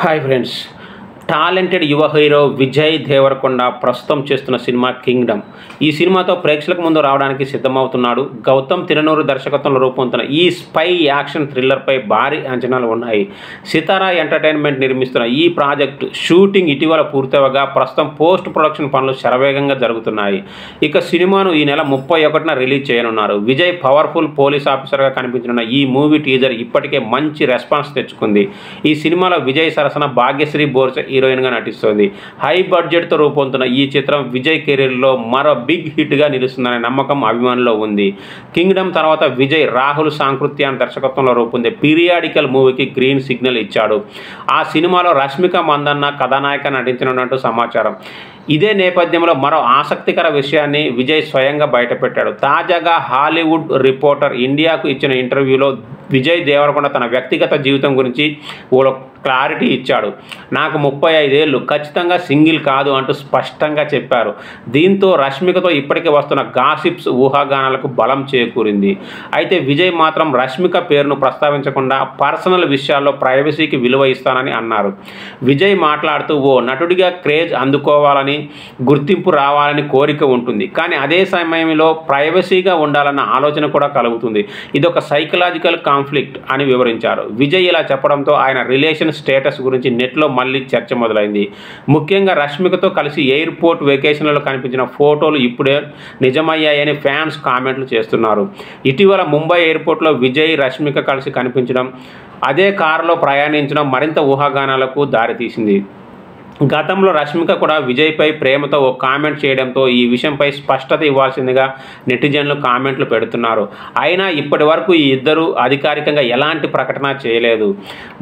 Hi friends, talented యువ hero Vijay Devarakonda ప్రస్తుతం చేస్తున్న సినిమా కింగ్డమ్. ఈ సినిమాతో ప్రేక్షకులకు ముందు రావడానికి సిద్ధమవుతున్నాడు. గౌతమ్ తిరునూరు దర్శకత్వంలో రూపొందుతున్న ఈ స్పై యాక్షన్ థ్రిల్లర్పై భారీ అంచనాలు ఉన్నాయి. సితారా ఎంటర్టైన్మెంట్ నిర్మిస్తున్న ఈ ప్రాజెక్టు షూటింగ్ ఇటీవల పూర్తవగా ప్రస్తుతం పోస్ట్ ప్రొడక్షన్ పనులు శరవేగంగా జరుగుతున్నాయి. ఇక సినిమాను ఈ నెల 31న రిలీజ్ చేయనున్నారు. విజయ్ పవర్ఫుల్ పోలీస్ ఆఫీసర్గా కనిపించనున్న ఈ మూవీ టీజర్ ఇప్పటికే మంచి రెస్పాన్స్ తెచ్చుకుంది. ఈ సినిమాలో విజయ్ సరసన భాగ్యశ్రీ బోర్సే హీరోయిన్గా నటిస్తోంది. హై బడ్జెట్తో రూపొందుతున్న ఈ చిత్రం విజయ్ కెరీర్లో మరో బిగ్ హిట్గా నిలుస్తుందనే నమ్మకం అభిమానుల్లో ఉంది. కింగ్డమ్ తర్వాత విజయ్ రాహుల్ సాంకృత్యాన్ దర్శకత్వంలో రూపొందే పీరియాడికల్ మూవీకి గ్రీన్ సిగ్నల్ ఇచ్చాడు. ఆ సినిమాలో రష్మిక మందన్న కథానాయిక నటించనున్నట్టు సమాచారం. ఇదే నేపథ్యంలో మరో ఆసక్తికర విషయాన్ని విజయ్ స్వయంగా బయటపెట్టాడు. తాజాగా హాలీవుడ్ రిపోర్టర్ ఇండియాకు ఇచ్చిన ఇంటర్వ్యూలో విజయ్ దేవరకొండ తన వ్యక్తిగత జీవితం గురించి ఓ క్లారిటీ ఇచ్చాడు. నాకు 35 ఏళ్ళు, ఖచ్చితంగా సింగిల్ కాదు అంటూ స్పష్టంగా చెప్పారు. దీంతో రష్మికతో ఇప్పటికే వస్తున్న గాసిప్స్, ఊహాగానాలకు బలం చేకూరింది. అయితే విజయ్ మాత్రం రష్మిక పేరును ప్రస్తావించకుండా పర్సనల్ విషయాల్లో ప్రైవసీకి విలువ ఇస్తానని అన్నారు. విజయ్ మాట్లాడుతూ, ఓ నటుడిగా క్రేజ్ అందుకోవాలని, గుర్తింపు రావాలని కోరిక ఉంటుంది, కానీ అదే సమయంలో ప్రైవసీగా ఉండాలన్న ఆలోచన కూడా కలుగుతుంది. ఇదొక సైకలాజికల్ కాన్ఫ్లిక్ట్ అని వివరించారు. విజయ్ ఇలా చెప్పడంతో ఆయన రిలేషన్ స్టేటస్ గురించి నెట్లో మళ్ళీ చర్చ మొదలైంది. ముఖ్యంగా రష్మికతో కలిసి ఎయిర్పోర్ట్ వెకేషన్లలో కనిపించిన ఫోటోలు ఇప్పుడే నిజమయ్యాయని ఫ్యాన్స్ కామెంట్లు చేస్తున్నారు. ఇటీవల ముంబై ఎయిర్పోర్ట్లో విజయ్, రష్మిక కలిసి కనిపించడం, అదే కారులో ప్రయాణించడం మరింత ఊహాగానాలకు దారితీసింది. గతంలో రష్మిక కూడా విజయ్పై ప్రేమతో ఓ కామెంట్ చేయడంతో ఈ విషయంపై స్పష్టత ఇవ్వాల్సిందిగా నెటిజన్లు కామెంట్లు పెడుతున్నారు. అయినా ఇప్పటి వరకు ఈ ఇద్దరు అధికారికంగా ఎలాంటి ప్రకటన చేయలేదు.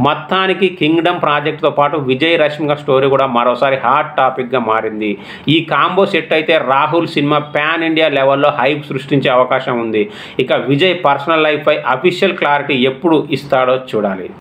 మొత్తానికి కింగ్డమ్ ప్రాజెక్టుతో పాటు విజయ్, రష్మిక స్టోరీ కూడా మరోసారి హాట్ టాపిక్గా మారింది. ఈ కాంబో సెట్ అయితే రాహుల్ సినిమా పాన్ ఇండియా లెవెల్లో హైప్ సృష్టించే అవకాశం ఉంది. ఇక విజయ్ పర్సనల్ లైఫ్పై అఫీషియల్ క్లారిటీ ఎప్పుడు ఇస్తాడో చూడాలి.